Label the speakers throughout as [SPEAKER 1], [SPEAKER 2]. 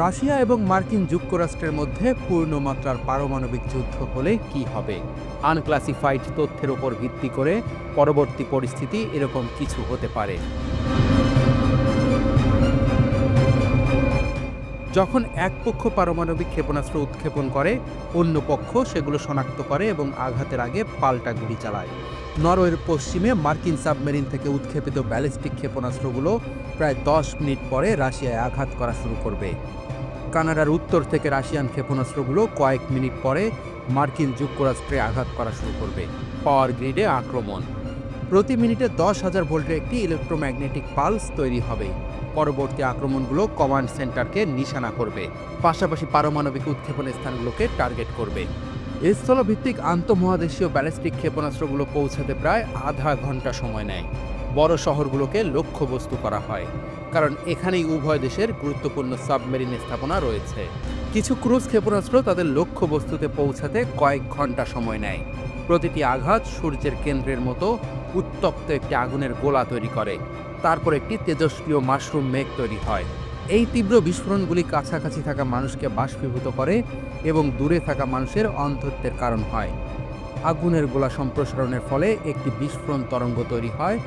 [SPEAKER 1] Russia এবং মার্কিন যুক্তরাষ্ট্রের মধ্যে পূর্ণমাত্রার পারমাণবিক যুদ্ধ হলে কি হবে? আনক্লাসিফাইড তথ্যের উপর ভিত্তি করে পরবর্তী পরিস্থিতি এরকম কিছু হতে পারে। যখন এক পক্ষ পারমাণবিক ক্ষেপণাস্ত্র উৎক্ষেপণ করে, অন্য পক্ষ সেগুলো শনাক্ত করে এবং আঘাতের আগে পাল্টা গুলি চালায়। নরওয়ের পশ্চিমে মার্কিন সাবমেরিন থেকে উৎক্ষেপিত ব্যালিস্টিক ক্ষেপণাস্ত্রগুলো প্রায় 10 মিনিট পরে রাশিয়ায় আঘাত করা শুরু করবে। কানাডার উত্তর থেকে রাশিয়ান ক্ষেপণাস্ত্রগুলো কয়েক মিনিট পরে মার্কিন যুক্তরাষ্ট্রে আঘাত করা শুরু করবে। পাওয়ার গ্রিডে আক্রমণ। প্রতি মিনিটে 10,000 ভোল্টের একটি ইলেকট্রোম্যাগনেটিক পালস তৈরি হবে। পরবর্তী আক্রমণগুলো কমান্ড সেন্টারকে নিশানা করবে, পাশাপাশি পারমাণবিক উৎক্ষেপণের স্থানগুলোকে টার্গেট করবে। স্থলভিত্তিক আন্তঃমহাদেশীয় ব্যালিস্টিক ক্ষেপণাস্ত্রগুলো পৌঁছাতে প্রায় আধা ঘন্টা সময় নেয়। বড় শহরগুলোকে লক্ষ্যবস্তু করা হয়, কারণ এখানেই উভয় দেশের গুরুত্বপূর্ণ সাবমেরিন স্থাপনা রয়েছে। কিছু ক্রুজ ক্ষেপণাস্ত্র তাদের লক্ষ্যবস্তুতে পৌঁছাতে কয়েক ঘন্টা সময় নেয়। প্রতিটি আঘাত সূর্যের কেন্দ্রের মতো উত্তপ্ত একটি আগুনের গোলা তৈরি করে, তারপর একটি তেজস্ক্রিয় মাশরুম মেঘ তৈরি হয়। এই তীব্র বিস্ফোরণগুলি কাছাকাছি থাকা মানুষকে বাষ্পীভূত করে এবং দূরে থাকা মানুষের অন্ধত্বের কারণ হয়। আগুনের গোলা সম্প্রসারণের ফলে একটি বিস্ফোরণ তরঙ্গ তৈরি হয়,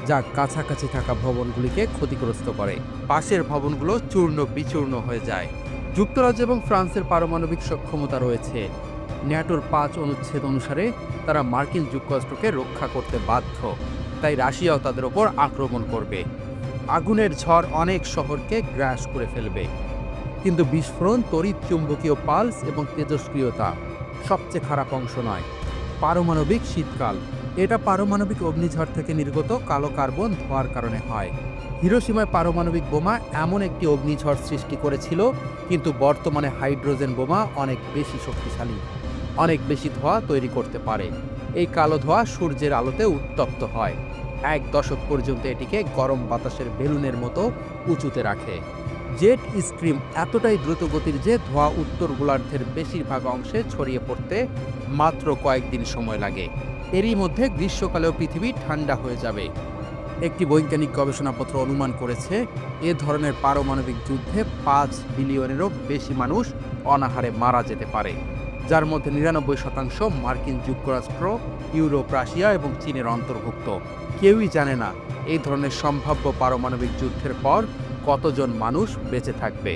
[SPEAKER 1] যা কাছাকাছি থাকা ভবনগুলিকে ক্ষতিগ্রস্ত করে। পাশের ভবনগুলো চূর্ণ বিচূর্ণ হয়ে যায়। যুক্তরাজ্য এবং ফ্রান্সের পারমাণবিক সক্ষমতা রয়েছে। ন্যাটোর 5 অনুচ্ছেদ অনুসারে তারা মার্কিন যুক্তরাষ্ট্রকে রক্ষা করতে বাধ্য, তাই রাশিয়াও তাদের ওপর আক্রমণ করবে। আগুনের ঝড় অনেক শহরকে গ্রাস করে ফেলবে। কিন্তু বিস্ফোরণ, তড়িৎ চুম্বকীয় পালস এবং তেজস্ক্রিয়তা সবচেয়ে খারাপ অংশ নয়। পারমাণবিক শীতকাল। এটা পারমাণবিক অগ্নিঝড় থেকে নির্গত কালো কার্বন ধোঁয়ার কারণে হয়। হিরোশিমায় পারমাণবিক বোমা এমন একটি অগ্নিঝড় সৃষ্টি করেছিল, কিন্তু বর্তমানে হাইড্রোজেন বোমা অনেক বেশি শক্তিশালী, অনেক বেশি ধোঁয়া তৈরি করতে পারে। এই কালো ধোঁয়া সূর্যের আলোতে উত্তপ্ত হয়। 1 দশক পর্যন্ত এটিকে গরম বাতাসের বেলুনের মতো উঁচুতে রাখে। জেট স্ট্রিম এতটাই দ্রুতগতির যে ধোঁয়া উত্তর গোলার্ধের বেশিরভাগ অংশে ছড়িয়ে পড়তে মাত্র কয়েকদিন সময় লাগে। এরই মধ্যে গ্রীষ্মকালেও পৃথিবী ঠান্ডা হয়ে যাবে। একটি বৈজ্ঞানিক গবেষণাপত্র অনুমান করেছে, এ ধরনের পারমাণবিক যুদ্ধে 5 বিলিয়নেরও বেশি মানুষ অনাহারে মারা যেতে পারে, যার মধ্যে 99% মার্কিন যুক্তরাষ্ট্র, ইউরোপ, রাশিয়া এবং চীনের অন্তর্ভুক্ত। কেউই জানে না এই ধরনের সম্ভাব্য পারমাণবিক যুদ্ধের পর কতজন মানুষ বেঁচে থাকবে।